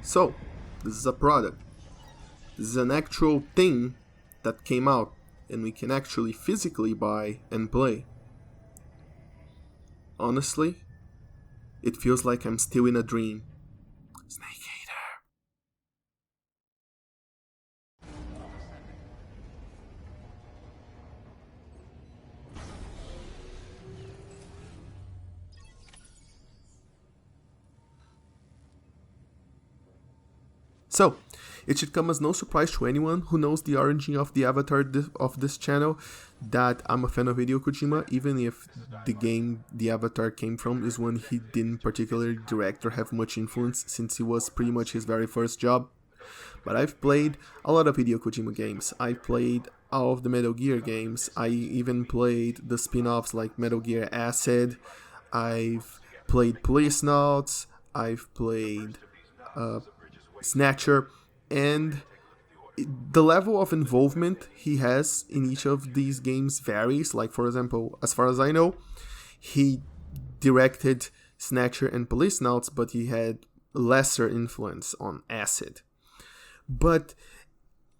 So, this is a product. This is an actual thing that came out and we can actually physically buy and play. Honestly, it feels like I'm still in a dream. Snake Eater. So, it should come as no surprise to anyone who knows the origin of the avatar of this channel that I'm a fan of Hideo Kojima, even if the game the avatar came from is one he didn't particularly direct or have much influence since it was pretty much his very first job. But I've played a lot of Hideo Kojima games. I played all of the Metal Gear games. I even played the spin-offs like Metal Gear Acid. I've played Police Notes. I've played Snatcher, and the level of involvement he has in each of these games varies. Like, for example, as far as I know, he directed Snatcher and Police Notes, but he had lesser influence on Acid. But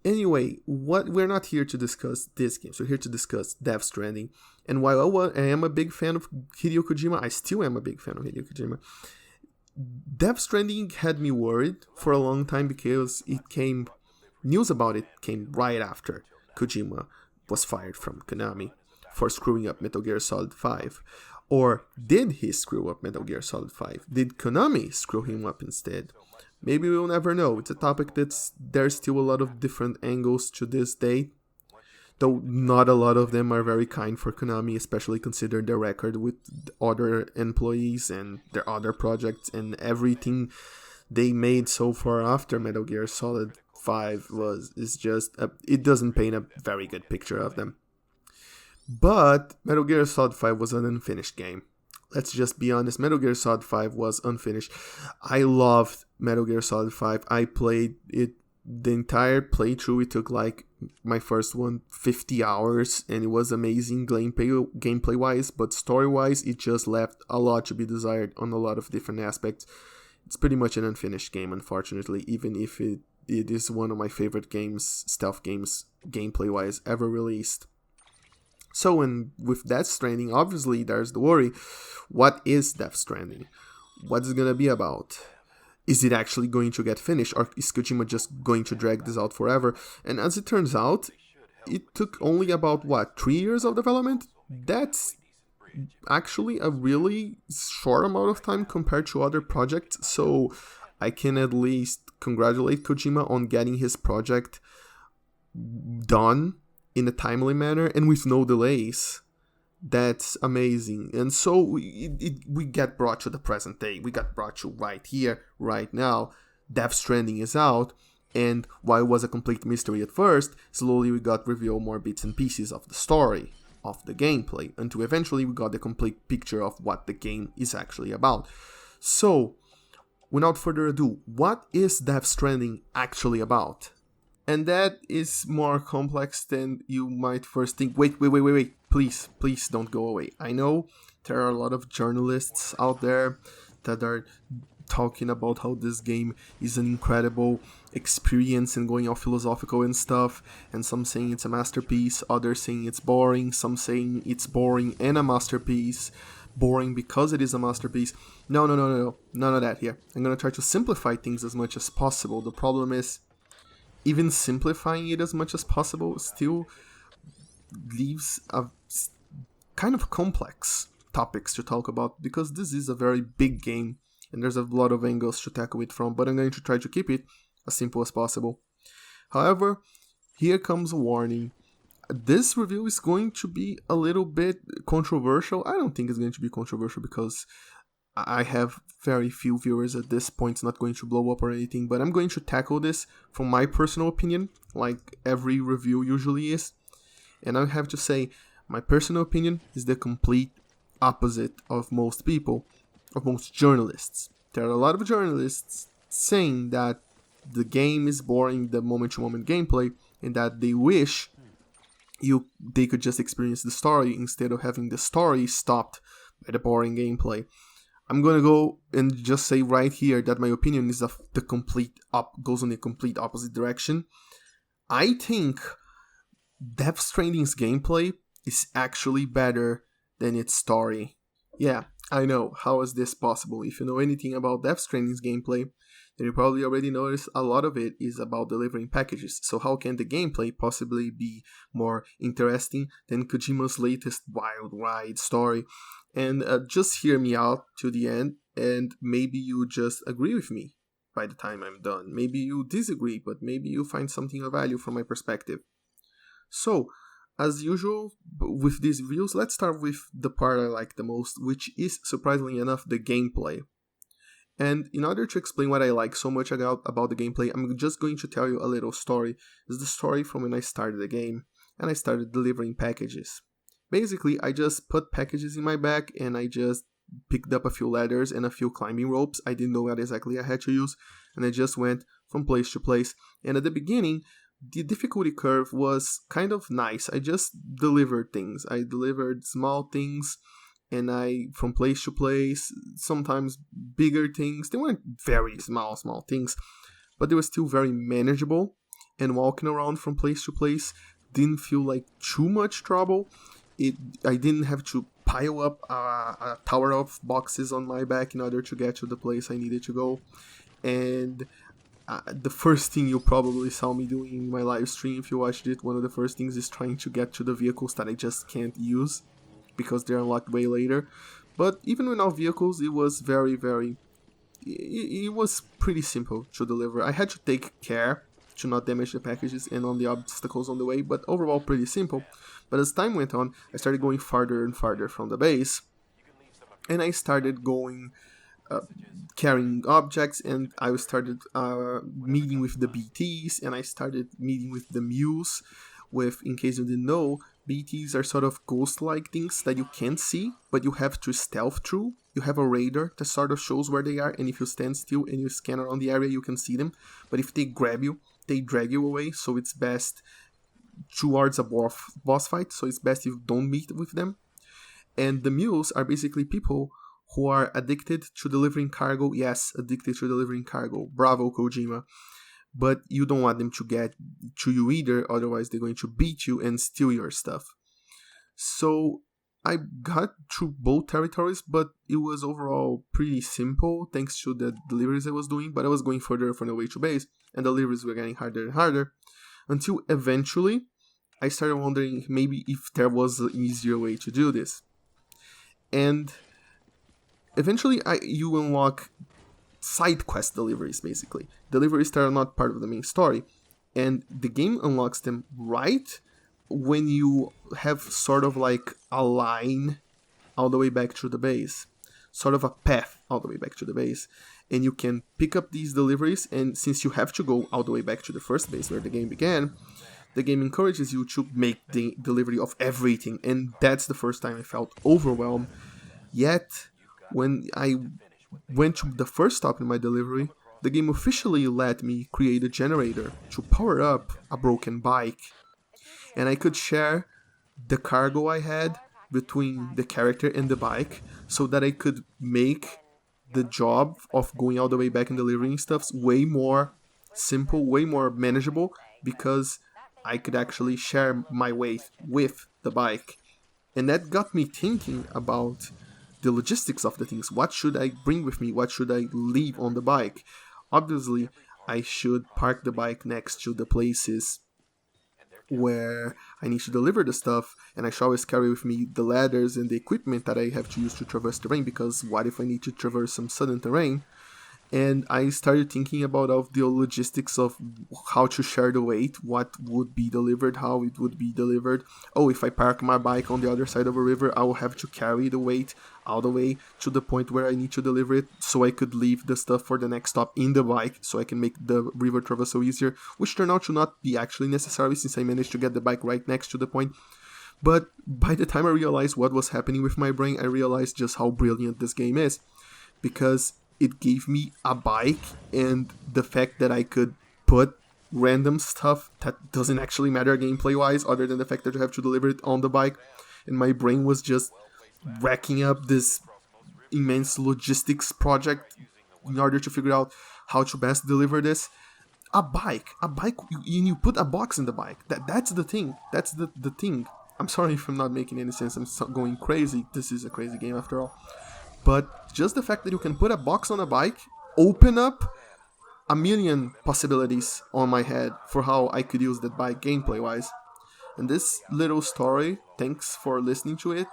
anyway, we're not here to discuss this game. So we're here to discuss Death Stranding. And while I am a big fan of Hideo Kojima, I still am a big fan of Hideo Kojima. Death Stranding had me worried for a long time because news about it came right after Kojima was fired from Konami for screwing up Metal Gear Solid 5. Or did he screw up Metal Gear Solid 5? Did Konami screw him up instead? Maybe we'll never know. It's a topic there's still a lot of different angles to this day. Though not a lot of them are very kind for Konami, especially considering their record with other employees and their other projects and everything they made so far after Metal Gear Solid 5 it doesn't paint a very good picture of them. But Metal Gear Solid 5 was an unfinished game. Let's just be honest, Metal Gear Solid 5 was unfinished. I loved Metal Gear Solid 5. I played it the entire playthrough. It took like my first one 50 hours and it was amazing gameplay wise, but story wise it just left a lot to be desired on a lot of different aspects. It's pretty much an unfinished game, unfortunately, even if it is one of my favorite games, stealth games, gameplay wise, ever released. So, and with Death Stranding, obviously there's the worry. What is Death Stranding? What's it gonna be about? Is it actually going to get finished, or is Kojima just going to drag this out forever? And as it turns out, it took only about, 3 years of development? That's actually a really short amount of time compared to other projects, so I can at least congratulate Kojima on getting his project done in a timely manner and with no delays. That's amazing. And so we get brought to the present day. We got brought to right here, right now. Death Stranding is out, and while it was a complete mystery at first, slowly we got revealed more bits and pieces of the story, of the gameplay, until eventually we got the complete picture of what the game is actually about. So, without further ado, what is Death Stranding actually about? And that is more complex than you might first think. Wait. Please don't go away. I know there are a lot of journalists out there that are talking about how this game is an incredible experience and going all philosophical and stuff, and some saying it's a masterpiece, others saying it's boring, some saying it's boring and a masterpiece, boring because it is a masterpiece. No, none of that here. I'm gonna try to simplify things as much as possible. The problem is, even simplifying it as much as possible still leaves a kind of complex topics to talk about, because this is a very big game and there's a lot of angles to tackle it from, but I'm going to try to keep it as simple as possible. However, here comes a warning. This review is going to be a little bit controversial. I don't think it's going to be controversial because I have very few viewers at this point. It's not going to blow up or anything, but I'm going to tackle this from my personal opinion, like every review usually is. And I have to say, my personal opinion is the complete opposite of most people, of most journalists. There are a lot of journalists saying that the game is boring, the moment-to-moment gameplay, and that they wish they could just experience the story instead of having the story stopped by the boring gameplay. I'm gonna go and just say right here that my opinion is of the goes in the complete opposite direction. I think Death Stranding's gameplay is actually better than its story. Yeah, I know. How is this possible? If you know anything about Death Stranding's gameplay, then you probably already noticed a lot of it is about delivering packages. So how can the gameplay possibly be more interesting than Kojima's latest wild ride story? And just hear me out to the end, and maybe you just agree with me by the time I'm done. Maybe you disagree, but maybe you find something of value from my perspective. So, as usual with these reviews, let's start with the part I like the most, which is, surprisingly enough, the gameplay. And in order to explain what I like so much about the gameplay, I'm just going to tell you a little story. It's the story from when I started the game, and I started delivering packages. Basically, I just put packages in my bag, and I just picked up a few ladders and a few climbing ropes. I didn't know what exactly I had to use, and I just went from place to place. And at the beginning, the difficulty curve was kind of nice. I just delivered things. I delivered small things, and from place to place, sometimes bigger things. They weren't very small things, but they were still very manageable. And walking around from place to place didn't feel like too much trouble. I didn't have to pile up a tower of boxes on my back in order to get to the place I needed to go. And the first thing you probably saw me doing in my live stream, if you watched it, one of the first things is trying to get to the vehicles that I just can't use because they're unlocked way later. But even without vehicles, it was it was pretty simple to deliver. I had to take care to not damage the packages and on the obstacles on the way, but overall pretty simple. But as time went on, I started going farther and farther from the base, and I started going carrying objects, and I started meeting with the BTs, and I started meeting with the mules. In case you didn't know, BTs are sort of ghost-like things that you can't see, but you have to stealth through. You have a radar that sort of shows where they are, and if you stand still and you scan around the area, you can see them. But if they grab you, they drag you away, so it's best towards a boss fight, so it's best if you don't meet with them. And the mules are basically people who are addicted to delivering cargo. Yes, addicted to delivering cargo. Bravo, Kojima. But you don't want them to get to you either, otherwise they're going to beat you and steal your stuff. So I got through both territories, but it was overall pretty simple thanks to the deliveries I was doing, but I was going further from the way to base, and the deliveries were getting harder and harder, until eventually I started wondering maybe if there was an easier way to do this. And eventually you unlock side quest deliveries, basically. Deliveries that are not part of the main story. And the game unlocks them right when you have sort of like a line all the way back to the base. Sort of a path all the way back to the base. And you can pick up these deliveries, and since you have to go all the way back to the first base where the game began, the game encourages you to make the delivery of everything. And that's the first time I felt overwhelmed. Yet, when I went to the first stop in my delivery, the game officially let me create a generator to power up a broken bike. And I could share the cargo I had between the character and the bike so that I could make the job of going all the way back and delivering stuff way more simple, way more manageable, because I could actually share my weight with the bike. And that got me thinking about the logistics of the things. What should I bring with me? What should I leave on the bike? Obviously, I should park the bike next to the places where I need to deliver the stuff, and I should always carry with me the ladders and the equipment that I have to use to traverse terrain, because what if I need to traverse some sudden terrain? And I started thinking about all the logistics of how to share the weight, what would be delivered, how it would be delivered. Oh, if I park my bike on the other side of a river, I will have to carry the weight all the way to the point where I need to deliver it, so I could leave the stuff for the next stop in the bike, so I can make the river traversal easier, which turned out to not be actually necessary since I managed to get the bike right next to the point. But by the time I realized what was happening with my brain, I realized just how brilliant this game is, because it gave me a bike and the fact that I could put random stuff that doesn't actually matter gameplay wise, other than the fact that you have to deliver it on the bike. And my brain was just racking up this immense logistics project in order to figure out how to best deliver this. A bike, you put a box in the bike. That's the thing. That's the thing. I'm sorry if I'm not making any sense. I'm going crazy. This is a crazy game after all. But just the fact that you can put a box on a bike open up a million possibilities on my head for how I could use that bike gameplay wise. And this little story, thanks for listening to it,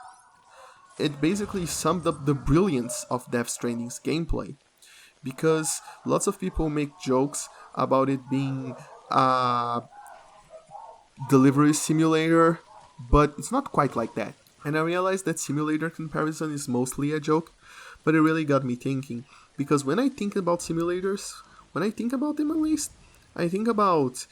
it basically summed up the brilliance of Death Stranding's gameplay. Because lots of people make jokes about it being a delivery simulator, but it's not quite like that. And I realized that simulator comparison is mostly a joke, but it really got me thinking. Because when I think about simulators, when I think about them at least, I think about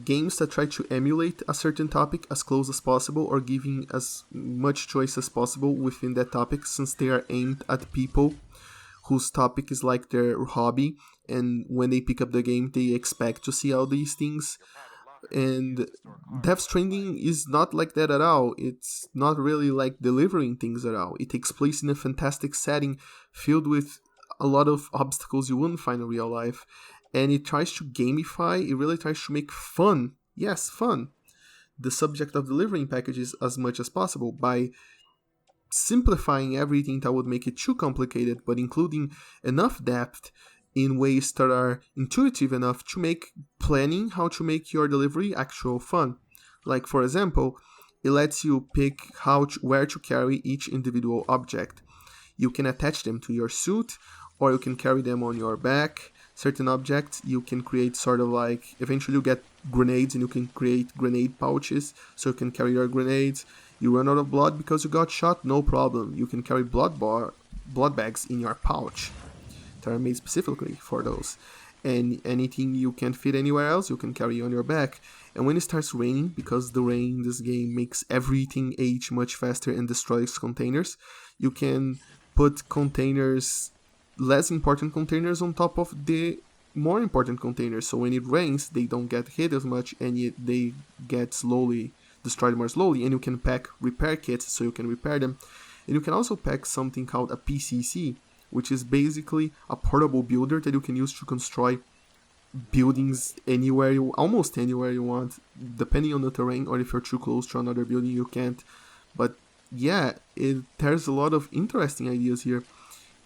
games that try to emulate a certain topic as close as possible or giving as much choice as possible within that topic, since they are aimed at people whose topic is like their hobby, and when they pick up the game they expect to see all these things. And Death Stranding is not like that at all. It's not really like delivering things at all. It takes place in a fantastic setting filled with a lot of obstacles you wouldn't find in real life. And it tries to gamify, it really tries to make fun, yes, fun, the subject of delivering packages as much as possible by simplifying everything that would make it too complicated, but including enough depth in ways that are intuitive enough to make planning how to make your delivery actual fun. Like, for example, it lets you pick where to carry each individual object. You can attach them to your suit, or you can carry them on your back. Certain objects you can create sort of like, eventually you get grenades and you can create grenade pouches, so you can carry your grenades. You run out of blood because you got shot, no problem. You can carry blood bags in your pouch that are made specifically for those. And anything you can't fit anywhere else, you can carry on your back. And when it starts raining, because the rain in this game makes everything age much faster and destroys containers, you can put containers, less important containers, on top of the more important containers. So when it rains, they don't get hit as much, and yet they get destroyed more slowly. And you can pack repair kits so you can repair them. And you can also pack something called a PCC, which is basically a portable builder that you can use to construct buildings almost anywhere you want, depending on the terrain, or if you're too close to another building, you can't. But yeah, there's a lot of interesting ideas here.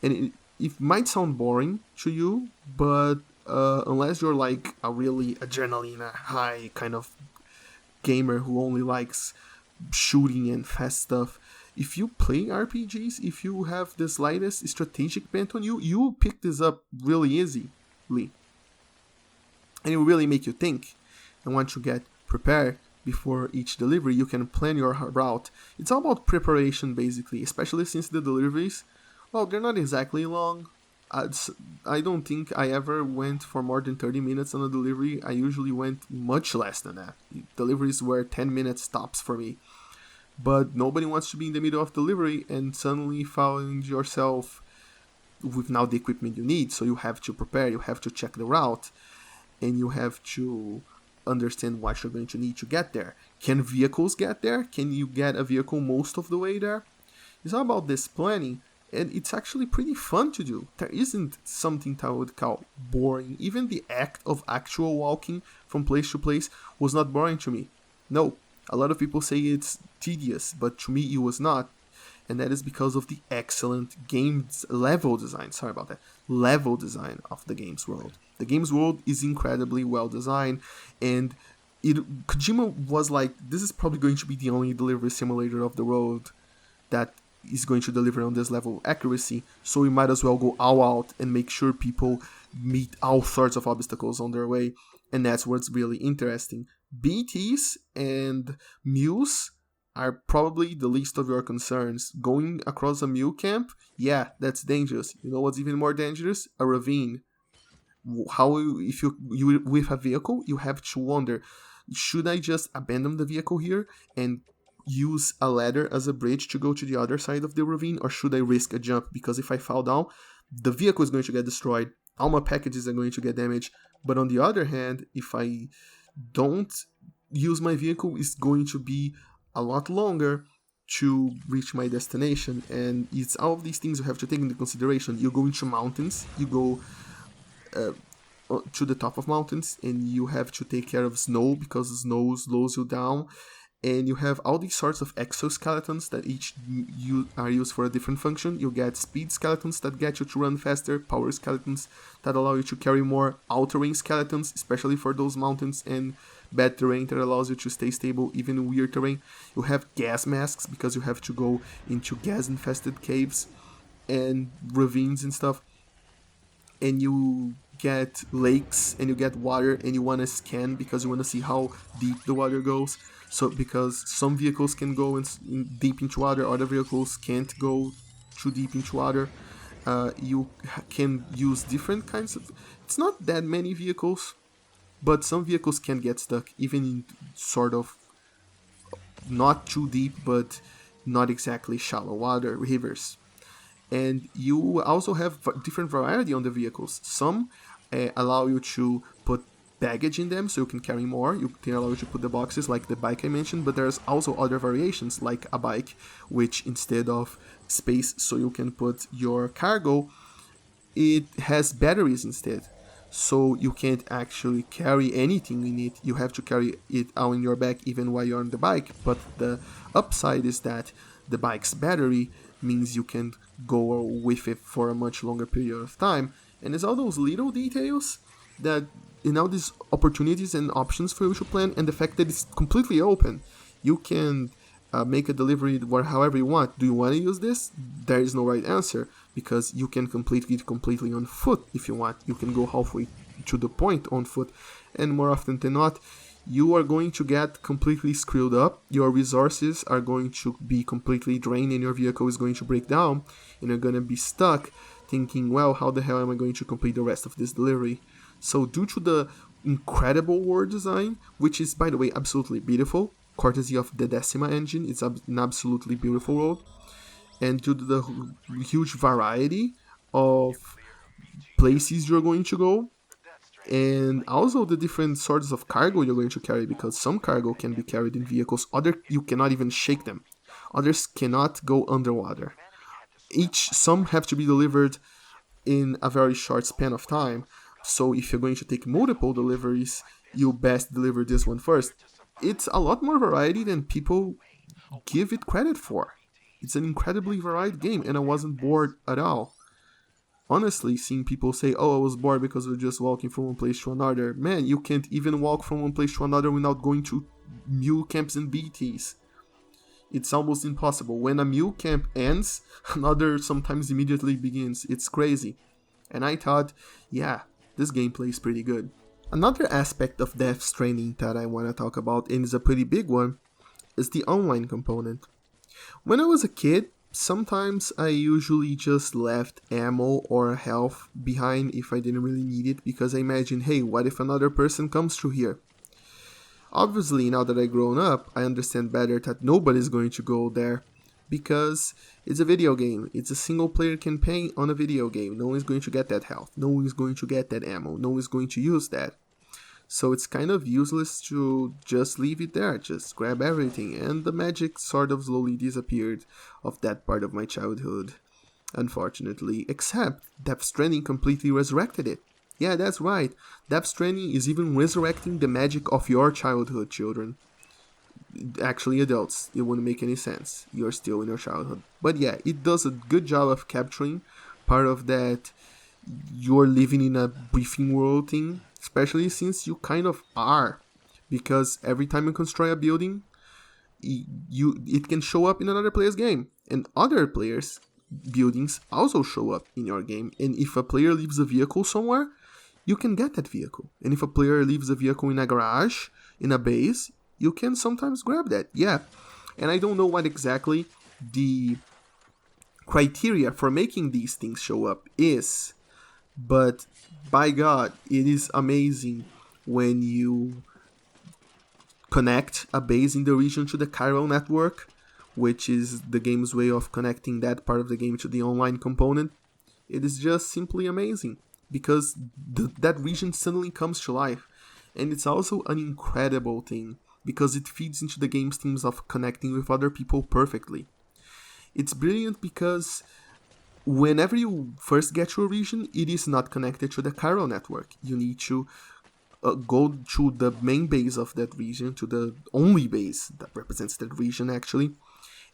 And it might sound boring to you, but unless you're like a really adrenaline high kind of gamer who only likes shooting and fast stuff, if you play RPGs, if you have the slightest strategic bent on you, you will pick this up really easily. And it will really make you think. And once you get prepared before each delivery, you can plan your route. It's all about preparation, basically, especially since the deliveries, well, they're not exactly long. I don't think I ever went for more than 30 minutes on a delivery. I usually went much less than that. Deliveries were 10 minutes stops for me. But nobody wants to be in the middle of delivery and suddenly find yourself with now the equipment you need. So you have to prepare, you have to check the route, and you have to understand what you're going to need to get there. Can vehicles get there? Can you get a vehicle most of the way there? It's all about this planning, and it's actually pretty fun to do. There isn't something that I would call boring. Even the act of actual walking from place to place was not boring to me. No. A lot of people say it's tedious, but to me it was not. And that is because of the excellent level design of the game's world. The game's world is incredibly well designed, and Kojima was like, this is probably going to be the only delivery simulator of the world that is going to deliver on this level of accuracy, so we might as well go all out and make sure people meet all sorts of obstacles on their way. And that's what's really interesting. BTs and mules are probably the least of your concerns. Going across a mule camp, yeah, that's dangerous. You know what's even more dangerous? A ravine. If you with a vehicle, you have to wonder, should I just abandon the vehicle here and use a ladder as a bridge to go to the other side of the ravine, or should I risk a jump? Because if I fall down, the vehicle is going to get destroyed, all my packages are going to get damaged. But on the other hand, if I don't use my vehicle, it's going to be a lot longer to reach my destination, and it's all of these things you have to take into consideration. You go into mountains, you go to the top of mountains, and you have to take care of snow because snow slows you down, and you have all these sorts of exoskeletons that each you are used for a different function. You get speed skeletons that get you to run faster, power skeletons that allow you to carry more, all-terrain skeletons, especially for those mountains, and bad terrain that allows you to stay stable even in weird terrain. You have gas masks because you have to go into gas-infested caves and ravines and stuff, and you get lakes and you get water, and you want to scan because you want to see how deep the water goes. So because some vehicles can go deep into water, other vehicles can't go too deep into water. You can use different kinds of, it's not that many vehicles, but some vehicles can get stuck even in sort of not too deep but not exactly shallow water rivers. And you also have different variety on the vehicles. Some allow you to put baggage in them so you can carry more. You can allow you to put the boxes like the bike I mentioned, but there's also other variations like a bike, which instead of space so you can put your cargo, it has batteries instead. So you can't actually carry anything in it. You have to carry it on your back even while you're on the bike. But the upside is that the bike's battery means you can go with it for a much longer period of time. And there's all those little details that, you know, these opportunities and options for you to plan, and the fact that it's completely open. You can make a delivery however you want. Do you want to use this? There is no right answer, because you can complete it completely on foot if you want. You can go halfway to the point on foot, and more often than not, you are going to get completely screwed up. Your resources are going to be completely drained, and your vehicle is going to break down, and you're going to be stuck thinking, well, how the hell am I going to complete the rest of this delivery? So due to the incredible world design, which is, by the way, absolutely beautiful, courtesy of the Decima engine, it's an absolutely beautiful world, and due to the huge variety of places you're going to go, and also the different sorts of cargo you're going to carry, because some cargo can be carried in vehicles, other you cannot even shake them, others cannot go underwater. Some have to be delivered in a very short span of time. So if you're going to take multiple deliveries, you best deliver this one first. It's a lot more variety than people give it credit for. It's an incredibly varied game, and I wasn't bored at all. Honestly, seeing people say, oh, I was bored because we're just walking from one place to another. Man, you can't even walk from one place to another without going to mule camps and BTs. It's almost impossible. When a mule camp ends, another sometimes immediately begins. It's crazy. And I thought, yeah, this gameplay is pretty good. Another aspect of Death Stranding that I want to talk about, and is a pretty big one, is the online component. When I was a kid, sometimes I usually just left ammo or health behind if I didn't really need it, because I imagined, hey, what if another person comes through here? Obviously, now that I've grown up, I understand better that nobody's going to go there, because it's a video game. It's a single player campaign on a video game. No one's going to get that health. No one is going to get that ammo. No one is going to use that. So it's kind of useless to just leave it there, just grab everything, and the magic sort of slowly disappeared of that part of my childhood, unfortunately, except Death Stranding completely resurrected it. Yeah, that's right, Death Stranding is even resurrecting the magic of your childhood, children. Actually, adults, it wouldn't make any sense. You're still in your childhood. But yeah, it does a good job of capturing part of that you're living in a briefing world thing, especially since you kind of are, because every time you construct a building, it can show up in another player's game, and other players' buildings also show up in your game. And if a player leaves a vehicle somewhere, you can get that vehicle. And if a player leaves a vehicle in a garage, in a base, you can sometimes grab that. Yeah, and I don't know what exactly the criteria for making these things show up is, but by God, it is amazing when you connect a base in the region to the chiral network, which is the game's way of connecting that part of the game to the online component. It is just simply amazing, because that region suddenly comes to life. And it's also an incredible thing because it feeds into the game's themes of connecting with other people perfectly. It's brilliant because whenever you first get to a region, it is not connected to the chiral network. You need to go to the main base of that region, to the only base that represents that region actually,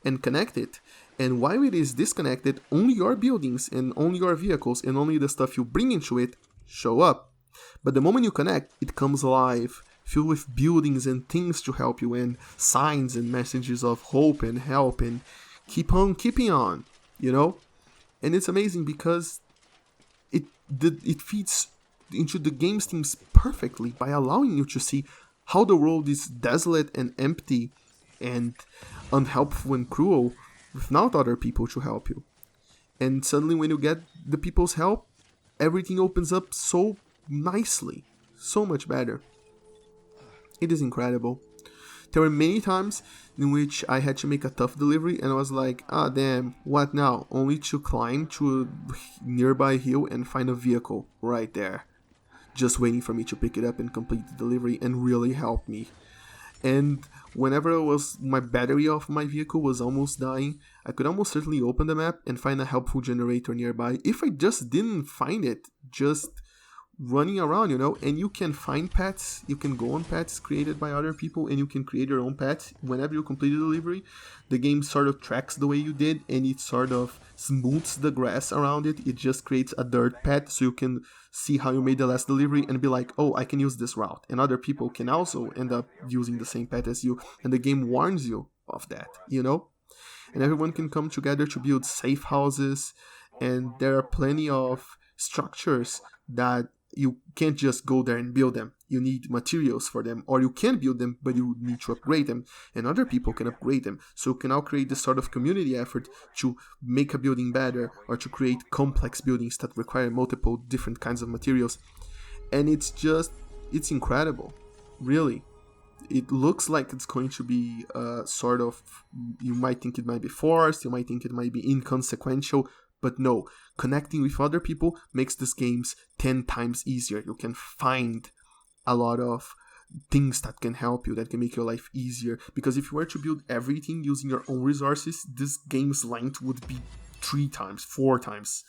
and connect it. And while it is disconnected, only your buildings and only your vehicles and only the stuff you bring into it show up. But the moment you connect, it comes alive, filled with buildings and things to help you, and signs and messages of hope and help and keep on keeping on, you know? And it's amazing because it feeds into the game's themes perfectly by allowing you to see how the world is desolate and empty and unhelpful and cruel without other people to help you. And suddenly when you get the people's help, everything opens up so nicely, so much better. It is incredible. There were many times in which I had to make a tough delivery and I was like, ah damn, what now? Only to climb to a nearby hill and find a vehicle right there, just waiting for me to pick it up and complete the delivery and really help me. And whenever my battery of my vehicle was almost dying, I could almost certainly open the map and find a helpful generator nearby. If I just didn't find it, just running around, you know. And you can find pets, you can go on pets created by other people, and you can create your own pet. Whenever you complete the delivery, the game sort of tracks the way you did, and it sort of smooths the grass around it. It just creates a dirt pet, so you can see how you made the last delivery and be like, oh, I can use this route. And other people can also end up using the same pet as you, and the game warns you of that, you know. And everyone can come together to build safe houses, and there are plenty of structures that you can't just go there and build them. You need materials for them, or you can build them, but you need to upgrade them, and other people can upgrade them. So you can now create this sort of community effort to make a building better, or to create complex buildings that require multiple different kinds of materials. And it's incredible, really. It looks like it's going to be sort of, you might think it might be forced, you might think it might be inconsequential, but no, connecting with other people makes these games 10 times easier. You can find a lot of things that can help you, that can make your life easier. Because if you were to build everything using your own resources, this game's length would be 3 times, 4 times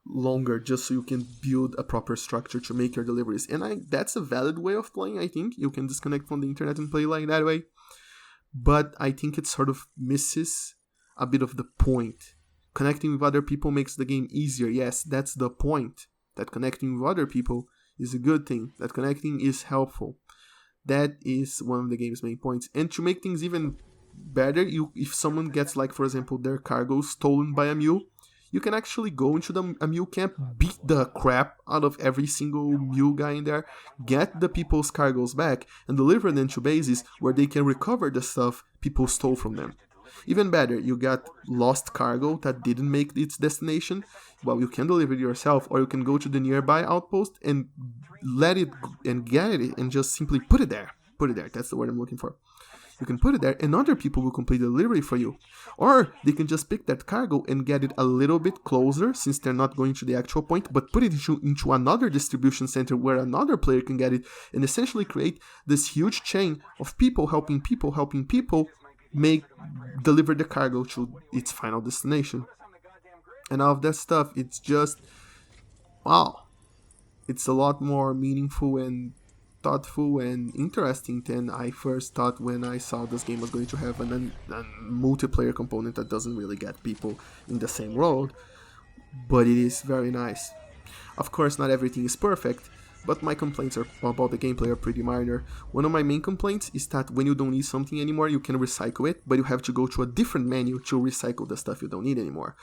longer, just so you can build a proper structure to make your deliveries. And that's a valid way of playing, I think. You can disconnect from the internet and play like that way. But I think it sort of misses a bit of the point. Connecting with other people makes the game easier. Yes, that's the point. That connecting with other people is a good thing. That connecting is helpful. That is one of the game's main points. And to make things even better, if someone gets, like, for example, their cargo stolen by a mule, you can actually go into a mule camp, beat the crap out of every single mule guy in there, get the people's cargoes back, and deliver them to bases where they can recover the stuff people stole from them. Even better, you got lost cargo that didn't make its destination. Well, you can deliver it yourself, or you can go to the nearby outpost and let it and get it and just simply put it there. Put it there. That's the word I'm looking for. You can put it there, and other people will complete the delivery for you. Or they can just pick that cargo and get it a little bit closer, since they're not going to the actual point, but put it into another distribution center where another player can get it, and essentially create this huge chain of people helping people, deliver the cargo to its final destination. And all of that stuff, it's just, wow. It's a lot more meaningful and thoughtful and interesting than I first thought when I saw this game was going to have a multiplayer component that doesn't really get people in the same world. But it is very nice. Of course, not everything is perfect, but my complaints about the gameplay are pretty minor. One of my main complaints is that when you don't need something anymore, you can recycle it, but you have to go to a different menu to recycle the stuff you don't need anymore.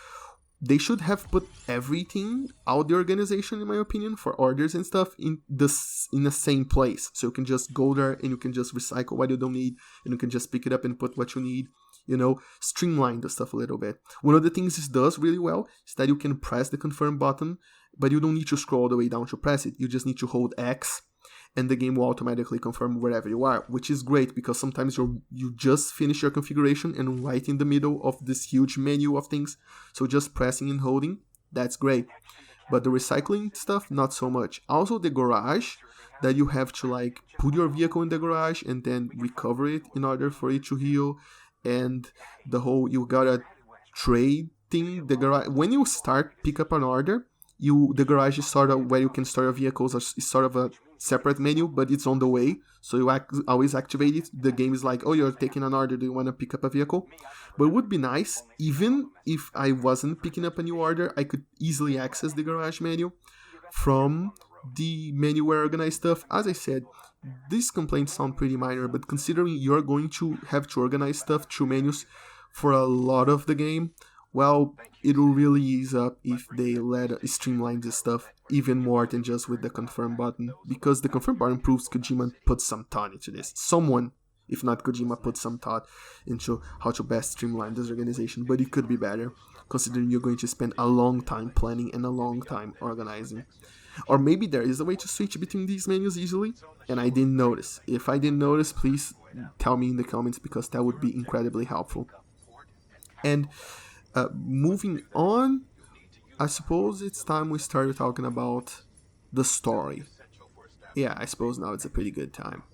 They should have put everything out the organization, in my opinion, for orders and stuff in the same place. So you can just go there and you can just recycle what you don't need, and you can just pick it up and put what you need. You know, streamline the stuff a little bit. One of the things this does really well is that you can press the confirm button, but you don't need to scroll all the way down to press it. You just need to hold X, and the game will automatically confirm wherever you are, which is great because sometimes you just finish your configuration and right in the middle of this huge menu of things. So just pressing and holding, that's great. But the recycling stuff, not so much. Also, the garage, that you have to like put your vehicle in the garage and then recover it in order for it to heal, and the whole you gotta trade thing. The garage, when you start pick up an order, the garage is sort of where you can store your vehicles, is sort of a separate menu, but it's on the way, so you always activate it. The game is like, oh, you're taking an order, do you want to pick up a vehicle? But it would be nice, even if I wasn't picking up a new order, I could easily access the garage menu from the menu where I organize stuff. As I said, these complaints sound pretty minor, but considering you're going to have to organize stuff through menus for a lot of the game, well, it'll really ease up if they streamline this stuff even more than just with the confirm button, because the confirm button proves Kojima put some thought into this. Someone, if not Kojima, put some thought into how to best streamline this organization, but it could be better, considering you're going to spend a long time planning and a long time organizing. Or maybe there is a way to switch between these menus easily, and I didn't notice. If I didn't notice, please tell me in the comments, because that would be incredibly helpful. And moving on, I suppose it's time we started talking about the story. Yeah, I suppose now it's a pretty good time.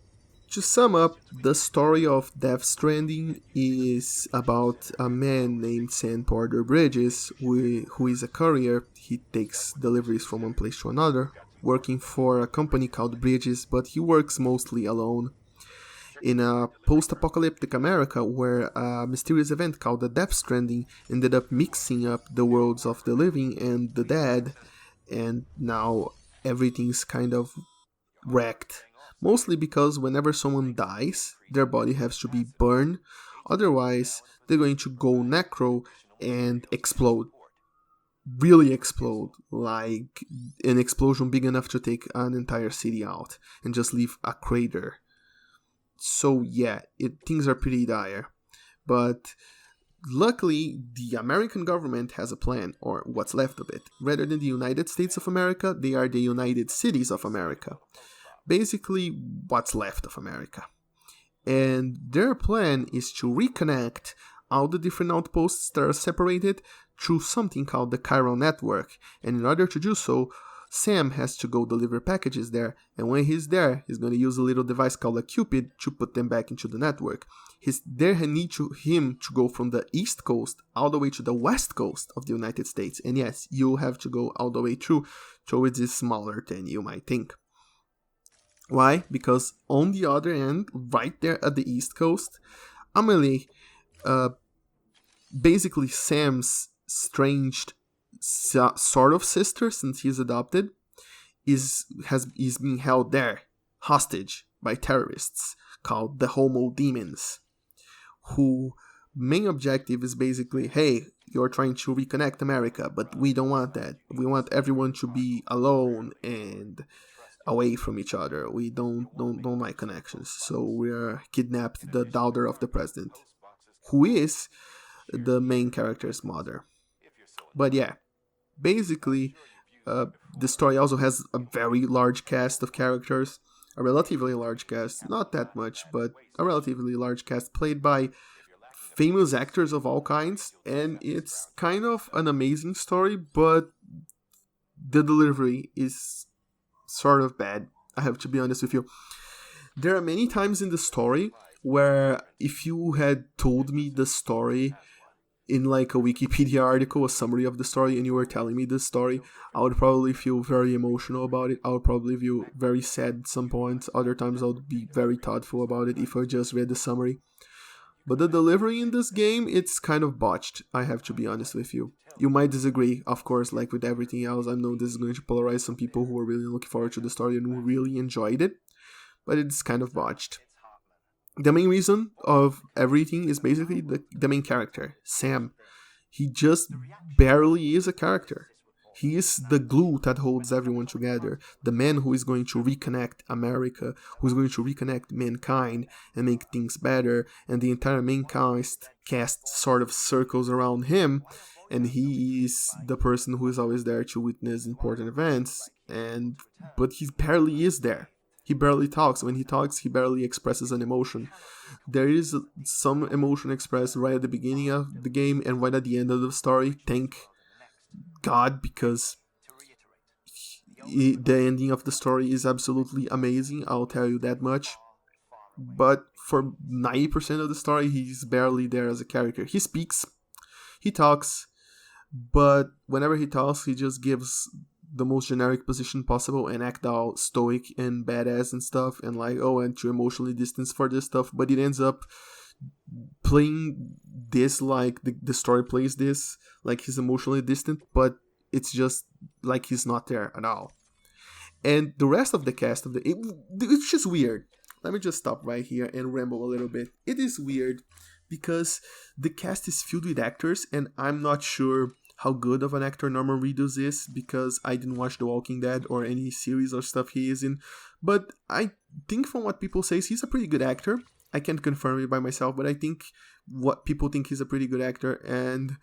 To sum up, the story of Death Stranding is about a man named Sam Porter Bridges, who is a courier. He takes deliveries from one place to another, working for a company called Bridges, but he works mostly alone. In a post-apocalyptic America where a mysterious event called the Death Stranding ended up mixing up the worlds of the living and the dead, and now everything's kind of wrecked. Mostly because whenever someone dies, their body has to be burned, otherwise they're going to go necro and explode. Really explode, like an explosion big enough to take an entire city out and just leave a crater. So yeah, things are pretty dire. But luckily, the American government has a plan, or what's left of it. Rather than the United States of America, they are the United Cities of America. Basically, what's left of America. And their plan is to reconnect all the different outposts that are separated through something called the Chiral Network. And in order to do so, Sam has to go deliver packages there, and when he's there, he's going to use a little device called a Cupid to put them back into the network. They need him to go from the East Coast all the way to the West Coast of the United States. And yes, you have to go all the way through, so it is smaller than you might think. Why? Because on the other end, right there at the East Coast, Amelie, basically Sam's estranged sort of sister, since he's adopted, is being held there hostage by terrorists called the Homo Demons, who main objective is basically, hey, you're trying to reconnect America, but we don't want that. We want everyone to be alone and away from each other. We don't like connections, so we're kidnapped the daughter of the president, who is the main character's mother. But yeah, basically, the story also has a very large cast of characters, a relatively large cast, not that much, but a relatively large cast played by famous actors of all kinds, and it's kind of an amazing story, but the delivery is sort of bad, I have to be honest with you. There are many times in the story where if you had told me the story in like a Wikipedia article, a summary of the story, and you were telling me this story, I would probably feel very emotional about it. I would probably feel very sad at some points. Other times I would be very thoughtful about it if I just read the summary. But the delivery in this game, it's kind of botched, I have to be honest with you. You might disagree, of course, like with everything else. I know this is going to polarize some people who are really looking forward to the story and who really enjoyed it, but it's kind of botched. The main reason of everything is basically the main character, Sam. He just barely is a character. He is the glue that holds everyone together, the man who is going to reconnect America, who is going to reconnect mankind and make things better, and the entire main cast sort of circles around him, and he is the person who is always there to witness important events, but he barely is there. He barely talks. When he talks, he barely expresses an emotion. There is some emotion expressed right at the beginning of the game and right at the end of the story. Thank God, because the ending of the story is absolutely amazing, I'll tell you that much. But for 90% of the story, he's barely there as a character. He speaks, he talks, but whenever he talks, he just gives the most generic position possible and act all stoic and badass and stuff, and like, oh, and to emotionally distance for this stuff. But it ends up playing this like the story plays this like he's emotionally distant, but it's just like he's not there at all. And the rest of the cast of it's just weird. Let me just stop right here and ramble a little bit. It is weird because the cast is filled with actors, and I'm not sure how good of an actor Norman Reedus is because I didn't watch The Walking Dead or any series or stuff he is in. But I think from what people say, he's a pretty good actor. I can't confirm it by myself, but I think what people think he's a pretty good actor, and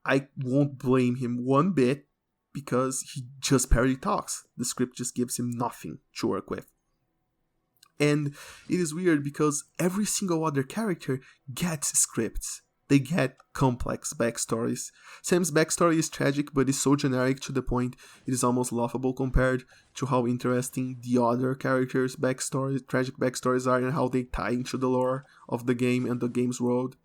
I won't blame him one bit because he just barely talks. The script just gives him nothing to work with. And it is weird because every single other character gets scripts. They get complex backstories. Sam's backstory is tragic, but is so generic to the point it is almost laughable compared to how interesting the other characters' backstories, tragic backstories are, and how they tie into the lore of the game and the game's world.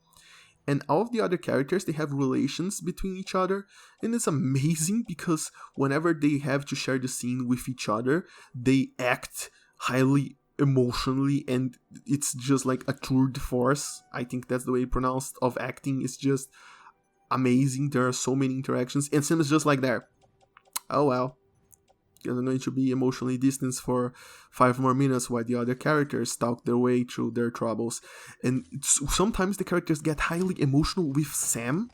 And all of the other characters, they have relations between each other, and it's amazing because whenever they have to share the scene with each other, they act highly emotionally, and it's just like a tour de force. I think that's the way pronounced of acting. It's just amazing. There are so many interactions, and Sam is just like there. Oh well, I'm going to be emotionally distanced for 5 more minutes while the other characters talk their way through their troubles. And sometimes the characters get highly emotional with Sam,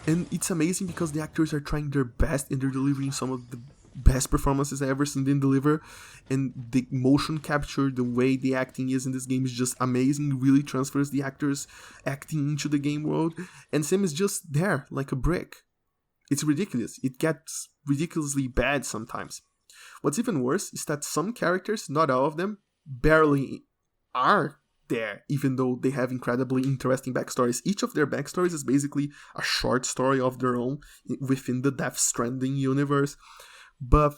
and it's amazing because the actors are trying their best and they're delivering some of the best performances I ever seen them deliver, and the motion capture, the way the acting is in this game is just amazing. It really transfers the actors acting into the game world, and Sam is just there like a brick. It's ridiculous. It gets ridiculously bad sometimes. What's even worse is that some characters, not all of them, barely are there, even though they have incredibly interesting backstories. Each of their backstories is basically a short story of their own within the Death Stranding universe, but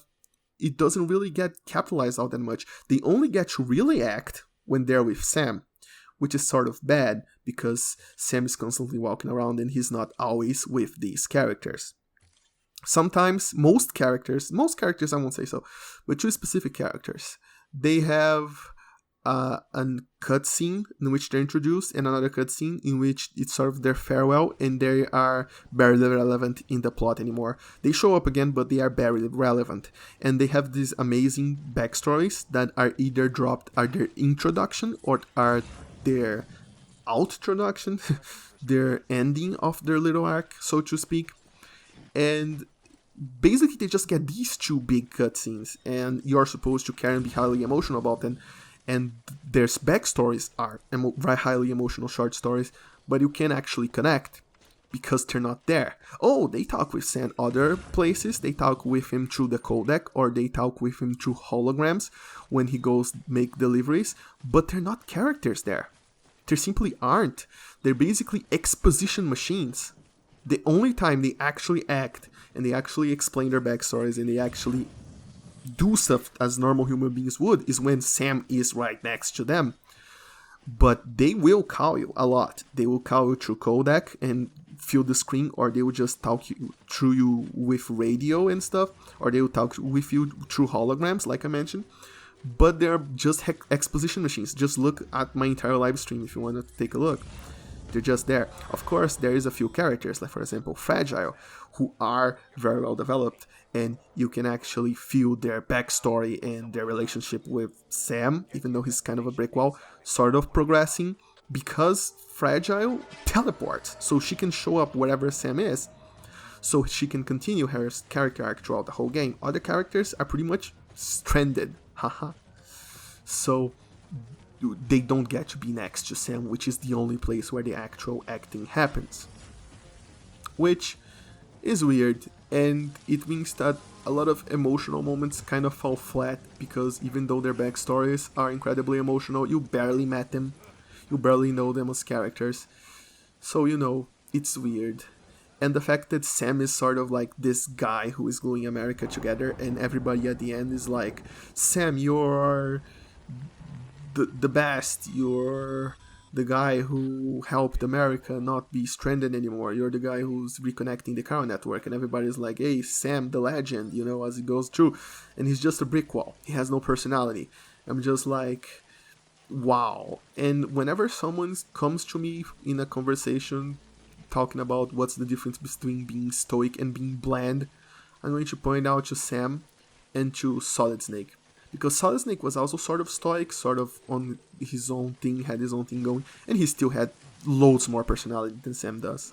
it doesn't really get capitalized out that much. They only get to really act when they're with Sam, which is sort of bad because Sam is constantly walking around and he's not always with these characters. Sometimes, most characters, I won't say so, but 2 specific characters, they have a cutscene in which they're introduced and another cutscene in which it's sort of their farewell, and they are barely relevant in the plot anymore. They show up again, but they are barely relevant, and they have these amazing backstories that are either dropped at their introduction or are their outroduction, their ending of their little arc, so to speak. And basically they just get these 2 big cutscenes, and you're supposed to care and be highly emotional about them. And their backstories are very highly emotional short stories, but you can't actually connect because they're not there. Oh, they talk with Sam other places. They talk with him through the codec, or they talk with him through holograms when he goes make deliveries, but they're not characters there. They simply aren't. They're basically exposition machines. The only time they actually act and they actually explain their backstories and they actually do stuff as normal human beings would is when Sam is right next to them. But they will call you a lot. They will call you through codec and fill the screen, or they will just talk through you with radio and stuff, or they will talk with you through holograms, like I mentioned. But they're just exposition machines. Just look at my entire live stream if you want to take a look. They're just there. Of course, there is a few characters, like for example, Fragile, who are very well developed, and you can actually feel their backstory and their relationship with Sam, even though he's kind of a brick wall, sort of progressing, because Fragile teleports, so she can show up wherever Sam is, so she can continue her character arc throughout the whole game. Other characters are pretty much stranded, haha. So they don't get to be next to Sam, which is the only place where the actual acting happens. Which is weird, and it means that a lot of emotional moments kind of fall flat, because even though their backstories are incredibly emotional, you barely met them, you barely know them as characters, so it's weird. And the fact that Sam is sort of like this guy who is gluing America together, and everybody at the end is like, Sam, you're the best. You're the guy who helped America not be stranded anymore. You're the guy who's reconnecting the Carol network. And everybody's like, hey, Sam, the legend, you know, as he goes through. And he's just a brick wall. He has no personality. I'm just like, wow. And whenever someone comes to me in a conversation talking about what's the difference between being stoic and being bland, I'm going to point out to Sam and to Solid Snake. Because Solid Snake was also sort of stoic, sort of on his own thing, had his own thing going, and he still had loads more personality than Sam does.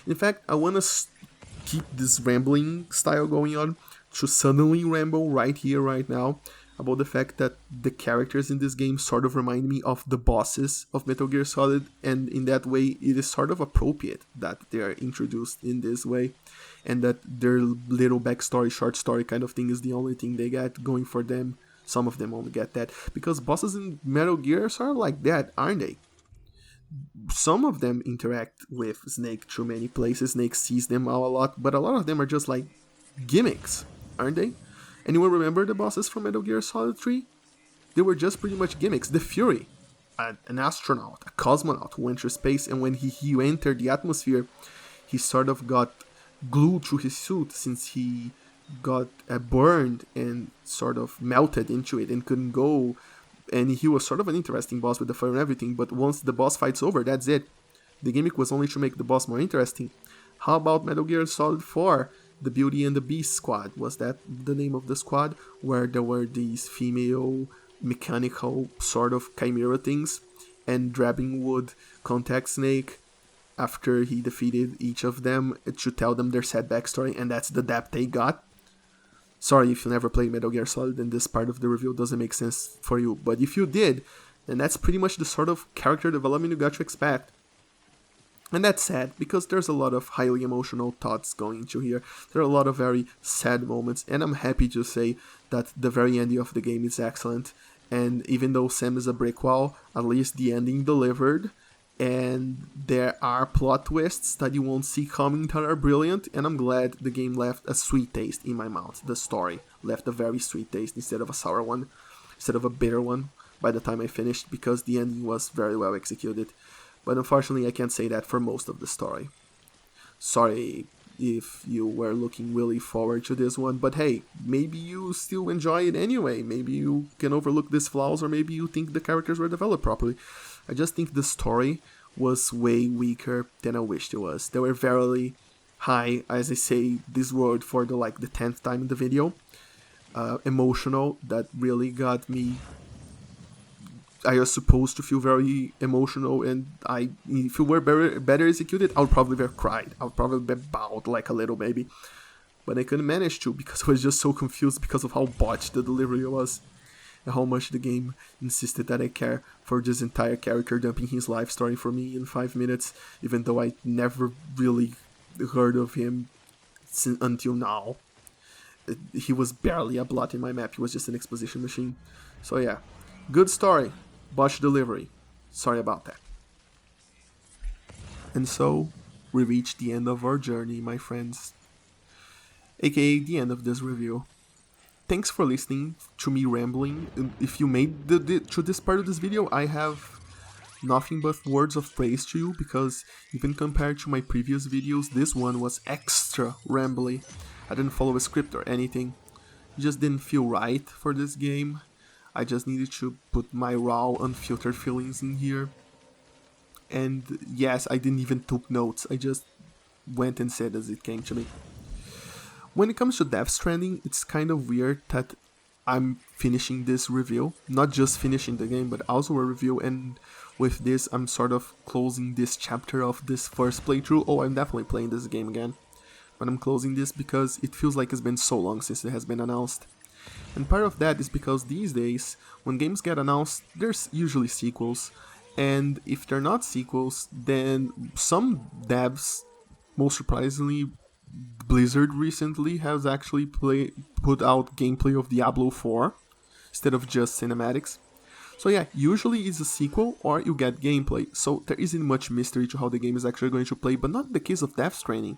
In fact, I want to keep this rambling style going on to suddenly ramble right here, right now, about the fact that the characters in this game sort of remind me of the bosses of Metal Gear Solid, and in that way it is sort of appropriate that they are introduced in this way, and that their little backstory, short story kind of thing is the only thing they get going for them. Some of them only get that, because bosses in Metal Gear are like that, aren't they? Some of them interact with Snake through many places, Snake sees them all a lot, but a lot of them are just like gimmicks, aren't they? Anyone remember the bosses from Metal Gear Solid 3? They were just pretty much gimmicks. The Fury, an astronaut, a cosmonaut who went through space, and when he entered the atmosphere, he sort of got glued to his suit since he got burned and sort of melted into it and couldn't go. And he was sort of an interesting boss with the fire and everything, but once the boss fight's over, that's it. The gimmick was only to make the boss more interesting. How about Metal Gear Solid 4? The Beauty and the Beast squad, was that the name of the squad? Where there were these female mechanical sort of chimera things, and Drabbing would contact Snake after he defeated each of them to tell them their sad backstory, and that's the depth they got. Sorry if you never played Metal Gear Solid and this part of the review doesn't make sense for you, but if you did, then that's pretty much the sort of character development you got to expect. And that's sad, because there's a lot of highly emotional thoughts going into here. There are a lot of very sad moments, and I'm happy to say that the very ending of the game is excellent. And even though Sam is a brick wall, at least the ending delivered. And there are plot twists that you won't see coming that are brilliant, and I'm glad the game left a sweet taste in my mouth. The story left a very sweet taste instead of a sour one, instead of a bitter one by the time I finished, because the ending was very well executed. But unfortunately, I can't say that for most of the story. Sorry if you were looking really forward to this one, but hey, maybe you still enjoy it anyway. Maybe you can overlook these flaws, or maybe you think the characters were developed properly. I just think the story was way weaker than I wished it was. They were very high, as I say this word for the 10th time in the video, emotional, that really got me. I was supposed to feel very emotional, and if it were better executed, I would probably have cried. I would probably have bowed like a little baby. But I couldn't manage to, because I was just so confused because of how botched the delivery was, and how much the game insisted that I care for this entire character dumping his life story for me in 5 minutes, even though I never really heard of him until now. He was barely a blot in my map, he was just an exposition machine. So yeah, good story. Botch delivery. Sorry about that. And so, we reached the end of our journey, my friends. AKA the end of this review. Thanks for listening to me rambling. If you made to this part of this video, I have nothing but words of praise to you, because even compared to my previous videos, this one was extra rambly. I didn't follow a script or anything. It just didn't feel right for this game. I just needed to put my raw, unfiltered feelings in here. And yes, I didn't even took notes. I just went and said as it came to me. When it comes to Death Stranding, it's kind of weird that I'm finishing this review. Not just finishing the game, but also a review. And with this, I'm sort of closing this chapter of this first playthrough. Oh, I'm definitely playing this game again. But I'm closing this because it feels like it's been so long since it has been announced. And part of that is because these days, when games get announced, there's usually sequels. And if they're not sequels, then some devs, most surprisingly, Blizzard recently has actually put out gameplay of Diablo 4 instead of just cinematics. So yeah, usually it's a sequel or you get gameplay, so there isn't much mystery to how the game is actually going to play, but not in the case of Death Stranding.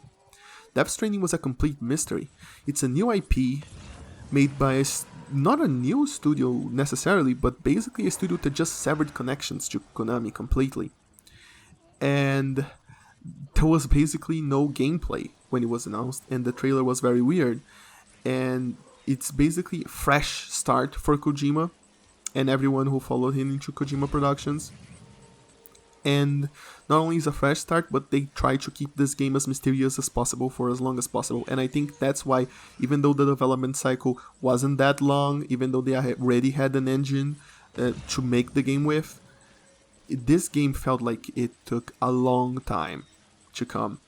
Death Stranding was a complete mystery. It's a new IP made by not a new studio necessarily, but basically a studio that just severed connections to Konami completely. And there was basically no gameplay when it was announced, and the trailer was very weird. And it's basically a fresh start for Kojima and everyone who followed him into Kojima Productions. And not only is a fresh start, but they try to keep this game as mysterious as possible for as long as possible. And I think that's why, even though the development cycle wasn't that long, even though they already had an engine to make the game with, this game felt like it took a long time to come.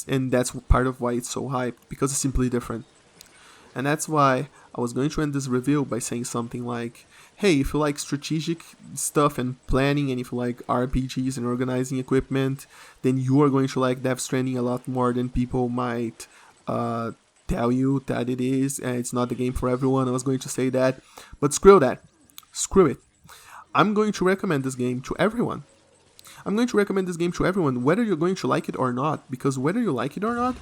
And that's part of why it's so hyped, because it's simply different. And that's why I was going to end this review by saying something like, hey, if you like strategic stuff and planning, and if you like RPGs and organizing equipment, then you are going to like Death Stranding a lot more than people might tell you that it is, and it's not the game for everyone. I was going to say that, but screw that. Screw it. I'm going to recommend this game to everyone. Whether you're going to like it or not, because whether you like it or not,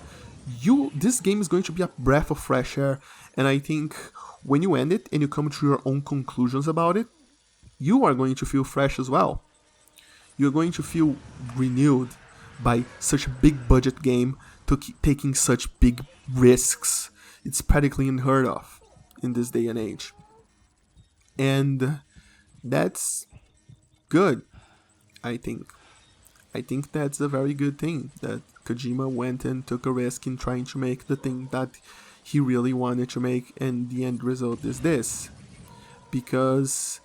this game is going to be a breath of fresh air, and I think when you end it and you come to your own conclusions about it, you are going to feel fresh as well. You're going to feel renewed by such a big budget game taking such big risks. It's practically unheard of in this day and age. And that's good, I think. I think that's a very good thing, that Kojima went and took a risk in trying to make the thing that he really wanted to make, and the end result is this. Because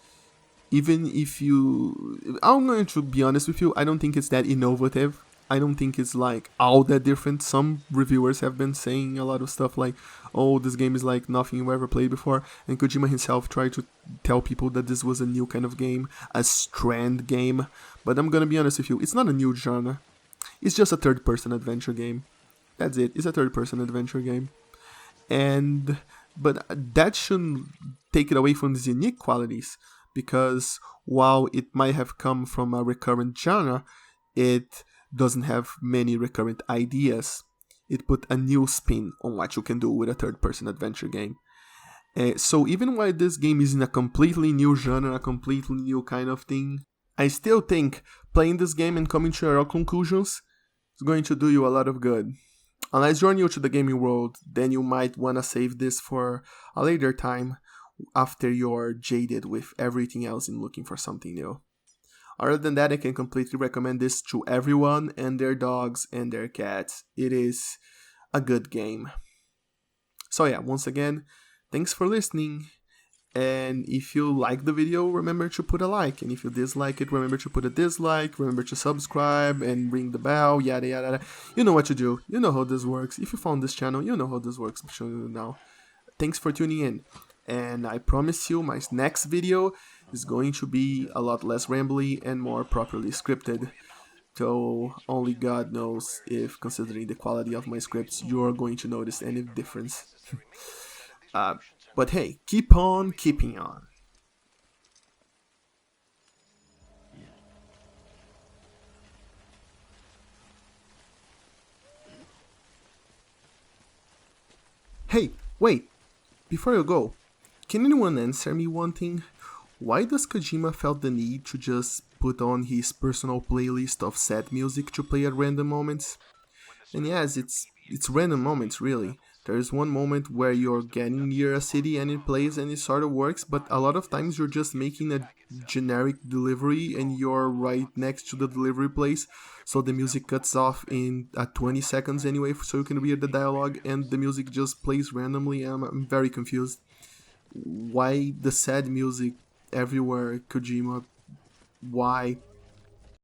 even if I'm going to be honest with you, I don't think it's that innovative. I don't think it's like all that different. Some reviewers have been saying a lot of stuff like, oh, this game is like nothing you ever played before, and Kojima himself tried to tell people that this was a new kind of game, a Strand game. But I'm gonna be honest with you, it's not a new genre. It's just a third-person adventure game. That's it. It's a third-person adventure game. But that shouldn't take it away from its unique qualities, because while it might have come from a recurrent genre, it doesn't have many recurrent ideas. It put a new spin on what you can do with a third-person adventure game. So even while this game is in a completely new genre, a completely new kind of thing, I still think playing this game and coming to your conclusions is going to do you a lot of good. Unless you're new to the gaming world, then you might want to save this for a later time after you're jaded with everything else and looking for something new. Other than that, I can completely recommend this to everyone and their dogs and their cats. It is a good game. So yeah, once again, thanks for listening. And if you like the video, remember to put a like. And if you dislike it, remember to put a dislike. Remember to subscribe and ring the bell, yada yada yada. You know what to do. You know how this works. If you found this channel, you know how this works. I'm showing you now. Thanks for tuning in. And I promise you, my next video is going to be a lot less rambly and more properly scripted. So only God knows if, considering the quality of my scripts, you're going to notice any difference. But hey, keep on keeping on. Hey, wait! Before you go, can anyone answer me one thing? Why does Kojima felt the need to just put on his personal playlist of sad music to play at random moments? And yes, it's random moments, really. There's one moment where you're getting near a city and it plays and it sort of works, but a lot of times you're just making a generic delivery and you're right next to the delivery place, so the music cuts off in 20 seconds anyway, so you can read the dialogue, and the music just plays randomly. I'm very confused. Why the sad music everywhere, Kojima? Why?